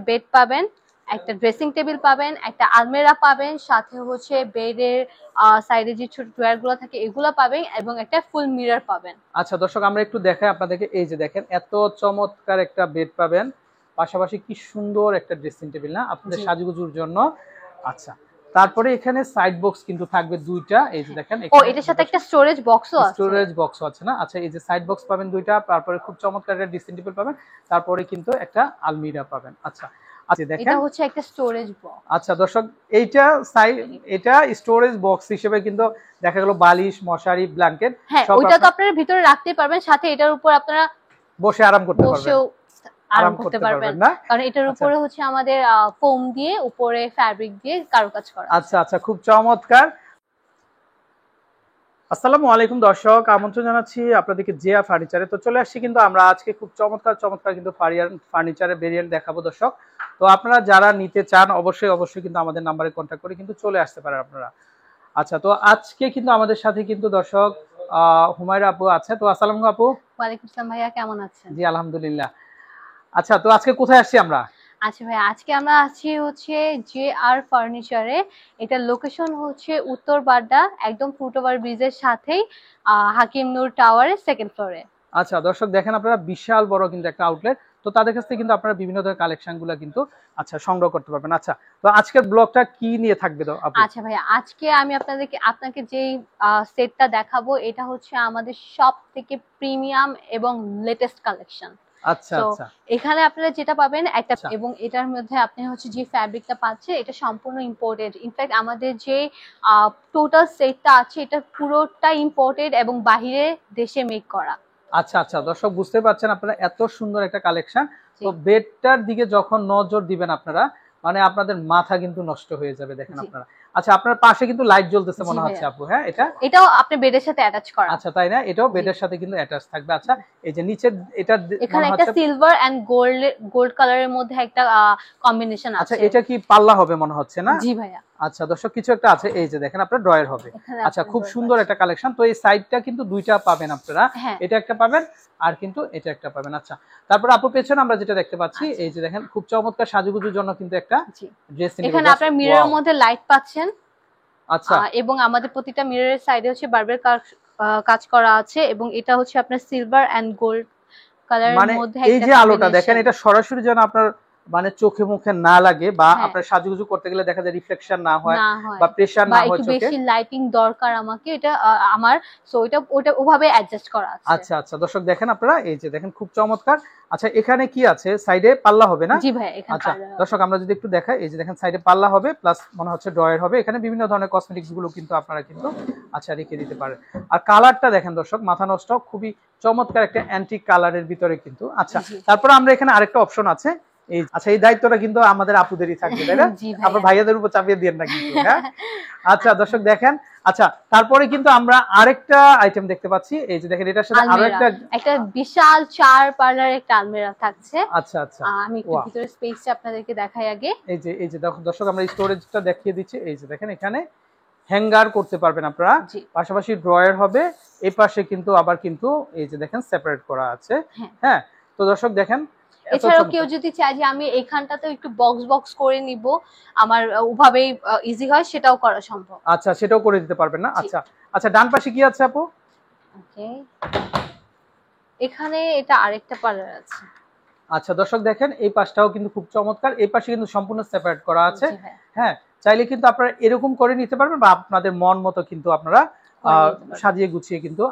Bed পাবেন, একটা dressing table পাবেন, একটা আলমিরা পাবেন, সাথে হচ্ছে বেডের সাইডে যে ছোট ড্রয়ার গুলো থাকে এগুলো পাবেন এবং একটা ফুল মিরর পাবেন। আচ্ছা দর্শক, আমরা একটু দেখাই আপনাদেরকে। এই যে দেখেন এত চমৎকার একটা বেড পাবেন, পাশাপাশি কি সুন্দর একটা ড্রেসিং টেবিল না আপনাদের সাজুগুজুর জন্য। আচ্ছা, তারপরে এখানে সাইড বক্স কিন্তু থাকবে দুইটা। এই যে দেখেন ও এটার সাথে একটা স্টোরেজ বক্সও আছে। স্টোরেজ বক্স আছে না? আচ্ছা, এই যে সাইড বক্স পাবেন দুইটা, তারপরে খুব চমৎকার একটা ড্রেসিং টেবিল পাবেন, তারপরে কিন্তু একটা আলমিরা পাবেন। আচ্ছা আচ্ছা দেখেন এটা হচ্ছে একটা স্টোরেজ বক্স। আচ্ছা দর্শক, এটা স্টোরেজ বক্স হিসেবে কিন্তু দেখা গেল বালিশ, মশারি, ব্ল্যাঙ্কেট সব ওইটা তো আপনারা ভিতরে রাখতে পারবেন, সাথে এটার উপর আপনারা বসে আরাম করতে পারবেন, আরাম করতে পারবেন না, কারণ এটার উপরে হচ্ছে আমাদের ফোম দিয়ে, উপরে ফ্যাব্রিক দিয়ে কারুকাজ করা। আচ্ছা আচ্ছা, খুব চমৎকার। আসসালামু আলাইকুম দর্শক, আমন্ত্রণ জানাচ্ছি আপনাদেরকে জিয়া ফার্নিচারে। তো চলে আসছি কিন্তু আমরা আজকে খুব চমৎকার চমৎকার কিন্তু ফার্নিচারের ভেরিয়েন্ট দেখাবো দর্শক। তো আপনারা যারা নিতে চান অবশ্যই কিন্তু আমাদের নাম্বারে কন্ট্যাক্ট করে কিন্তু চলে আসতে পারেন আপনারা। আচ্ছা, তো আজকে কিন্তু আমাদের সাথে কিন্তু দর্শক হুমায়রা আপু আছে। তো আসসালামু আপু। ওয়ালাইকুম আসসালাম ভাইয়া, কেমন আছেন? জি আলহামদুলিল্লাহ। আচ্ছা, তো আজকে কোথায় আসছি আমরা? আচ্ছা ভাই, আজকে আমরা আছি হচ্ছে জে আর ফার্নিচারে। এটা লোকেশন হচ্ছে উত্তর বাড্ডা, একদম ফুটওভার ব্রিজের সাথেই, হাকিম নূর টাওয়ারের সেকেন্ড ফ্লোরে। আচ্ছা দর্শক, দেখেন আপনারা বিশাল বড় কিন্তু একটা আউটলেট। তো তাদের কাছ থেকে কিন্তু আপনারা বিভিন্ন ধরনের কালেকশন গুলো কিন্তু সংগ্রহ করতে পারবেন। আচ্ছা, তো আজকের ব্লগটা কি নিয়ে থাকবে তো আপু? আচ্ছা ভাইয়া, আজকে আমি আপনাকে যেই সেটটা দেখাবো এটা হচ্ছে আমাদের সব থেকে প্রিমিয়াম এবং লেটেস্ট কালেকশন। আচ্ছা আচ্ছা, এখানে আপনারা যেটা পাবেন একটা, এবং এটার মধ্যে আপনি হচ্ছে যে ফ্যাব্রিকটা পাচ্ছেন এটা সম্পূর্ণ ইম্পোর্টেড। ইনফ্যাক্ট আমাদের যে টোটাল সেটটা আছে এটা পুরোটা ইম্পোর্টেড এবং বাহিরে দেশে মেক করা। আচ্ছা আচ্ছা দর্শক, বুঝতে পারছেন আপনারা এত সুন্দর একটা কালেকশন। তো বেডটার দিকে যখন নজর দিবেন আপনারা, মানে আপনাদের মাথা কিন্তু নষ্ট হয়ে যাবে। দেখেন আপনারা, আচ্ছা আপনার পাশে কিন্তু লাইট জ্বলতেছে মনে হচ্ছে আপু। হ্যাঁ, এটাও আপনি বেডের সাথে অ্যাটাচ করা। আচ্ছা তাই না? এটাও বেডের সাথে কিন্তু অ্যাটাচ থাকবে। আচ্ছা, এই যে নিচে এটা এখানে একটা সিলভার এন্ড গোল্ড কালারের মধ্যে একটা কম্বিনেশন আছে। আচ্ছা, এটা কি পাল্লা হবে মনে হচ্ছে না? জি ভাইয়া। আচ্ছা দর্শক, কিছু একটা আছে। এই যে দেখেন আপনার ড্রয়ার হবে। আচ্ছা, খুব সুন্দর একটা কালেকশন। তো এই সাইডটা কিন্তু দুইটা পাবেন আপনারা, এটা একটা পাবেন আর কিন্তু এটা একটা পাবেন। আচ্ছা, তারপর আপু পেছনে আমরা যেটা দেখতে পাচ্ছি, এই যে দেখেন খুব চমৎকার সাজুগুজুর জন্য কিন্তু একটা ড্রেসিং টেবিল। এখানে আপনারা মিররের মধ্যে লাইট পাচ্ছেন। আচ্ছা, এবং আমাদের প্রতিটা মিররের সাইডে হচ্ছে বারবেল কাজ করা আছে, এবং এটা হচ্ছে আপনার সিলভার এন্ড গোল্ড কালারের মধ্যে একটা। এই যে আলোটা দেখেন, এটা সরাসরি যেন আপনার মানে চোখে মুখে না লাগে, বা আপনার সাজুগুজু করতে গেলে দেখা যায় রিফ্লেকশন না হয় বা প্রেসার না হয়, একটু বেশি লাইটিং দরকার আমাকে, এটা আমার, সো এটা ওটা ওভাবে অ্যাডজাস্ট করা আছে। আচ্ছা আচ্ছা দর্শক, দেখেন আপনারা এই যে দেখেন খুব চমৎকার। আচ্ছা, এখানে কি আছে? সাইডে পাল্লা হবে না? জি ভাই, এখানে আচ্ছা দর্শক, আমরা যদি একটু দেখাই, এই যে দেখেন সাইডে পাল্লা হবে, প্লাস মনে হচ্ছে ড্রয়ার হবে। এখানে বিভিন্ন ধরনের কসমেটিক্স গুলো কিন্তু আপনারা কিন্তু রেখে দিতে পারেন। আর কালারটা দেখেন দর্শক, মাথা নষ্ট, খুবই চমৎকার একটা অ্যান্টিক কালারের ভিতরে কিন্তু। আচ্ছা, তারপর আমরা এখানে আরেকটা অপশন আছে। এই দায়িত্বটা কিন্তু আমাদের আপুদেরই থাকবে, তাই না? আপনার ভাইয়াদের উপর চাপিয়ে দিয়েন না কিন্তু। হ্যাঁ, আচ্ছা দর্শক দেখেন। আচ্ছা, তারপরে কিন্তু আমরা আরেকটা আইটেম দেখতে পাচ্ছি। এই যে দেখেন, এটার সাথে আরো একটা বিশাল 4 পার্লার একটা আলমিরা থাকছে। আচ্ছা আচ্ছা, আমি একটু ভিতরে স্পেসটা আপনাদেরকে দেখাই আগে। এই যে দর্শক, আমরা স্টোরেজটা দেখিয়ে দিচ্ছি। এই যে দেখেন, এখানে হ্যাঙ্গার করতে পারবেন আপনারা, পাশাপাশি ড্রয়ার হবে। এই পাশে কিন্তু আবার কিন্তু এই যে দেখেন সেপারেট করা আছে। হ্যাঁ, তো দর্শক দেখেন, এছাড়াও কেউ যদি চায় যে আমি এইখানটাতে একটু বক্স করে নিব, আমার ওভাবেই ইজি হয়, সেটাও করা সম্ভব। আচ্ছা, সেটাও করে দিতে পারবেন না? আচ্ছা আচ্ছা, ডান পাশে কি আছে আপু? ওকে, এখানে এটা আরেকটা পার্লার আছে। আচ্ছা দর্শক দেখেন, এই পাশটাও কিন্তু খুব চমৎকার। এই পাশে কিন্তু সম্পূর্ণ সেপারেট করা আছে। হ্যাঁ, চাইলে কিন্তু আপনারা এরকম করে নিতে পারবেন, বা আপনাদের মন মতো কিন্তু আপনারা সাজিয়ে গুছিয়ে কিন্তু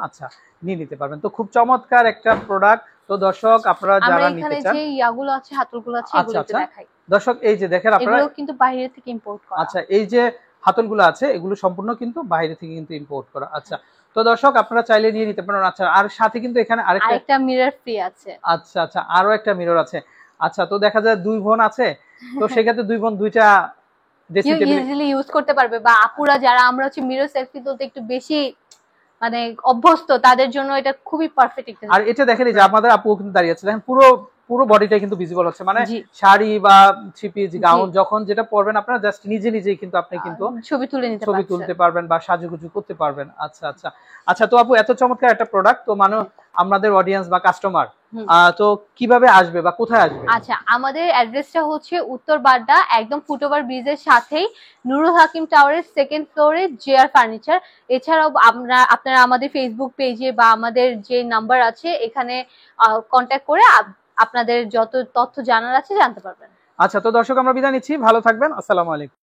নিয়ে নিতে পারবেন। তো খুব চমৎকার একটা প্রোডাক্ট। তো দর্শক, আপনারা যারা নিতে চান, যে ইয়াগুলো আছে, হাতলগুলো আছে, এগুলো একটু দেখাই। দর্শক এই যে দেখেন আপনারা, এগুলো কিন্তু বাইরে থেকে ইম্পোর্ট করা। আচ্ছা, এই যে হাতলগুলো আছে এগুলো সম্পূর্ণ কিন্তু বাইরে থেকে কিন্তু ইম্পোর্ট করা। আচ্ছা, তো দর্শক আপনারা চাইলে নিয়ে নিতে পারেন। আচ্ছা, আর সাথে কিন্তু এখানে আরেকটা মিরর ফ্রি আছে। আচ্ছা আচ্ছা, আরো একটা মিরর আছে। আচ্ছা, তো দেখা যায় দুই বোন আছে, তো সেক্ষেত্রে দুই বোন দুইটা ইজিলি ইউজ করতে পারবে, বা আপুরা যারা আমরা হচ্ছে মিরর সেলফি তুলতে একটু বেশি মানে অভ্যস্ত, তাদের জন্য এটা খুবই পারফেক্ট একটা। আর এটা দেখেন, এই যে আমাদের আপু কিন্তু দাঁড়িয়ে আছে, দেখেন পুরো পুরো বডিটাই কিন্তু ভিজিবল হচ্ছে, মানে জি। শাড়ি বা থ্রি পিস গাউন জি। যখন যেটা পরবেন আপনারা জাস্ট নিজেই কিন্তু আপনি কিন্তু ছবি তুলে নিতে ছবি পারছেন। তুলতে পারবেন বা সাজুগুজু করতে পারবেন। আচ্ছা আচ্ছা আচ্ছা, তো আপু এত চমৎকার একটা প্রোডাক্ট, তো মানে আমাদের অডিয়েন্স বা কাস্টমার হুম। তো কিভাবে আসবে বা কোথায় আসবে? আচ্ছা, আমাদের অ্যাড্রেসটা হচ্ছে উত্তর বাড্ডা, একদম ফুটওভার ব্রিজের সাথেই নুরুল হাকিম টাওয়ারের 2nd ফ্লোরে জেআর ফার্নিচার। এছাড়াও আপনারা আমাদের ফেসবুক পেজে বা আমাদের যে নাম্বার আছে এখানে কন্ট্যাক্ট করে আপনাদের যত তথ্য জানার আছে জানতে পারবেন। আচ্ছা, তো দর্শক আমরা বিদায় নিচ্ছি, ভালো থাকবেন, আসসালামু আলাইকুম।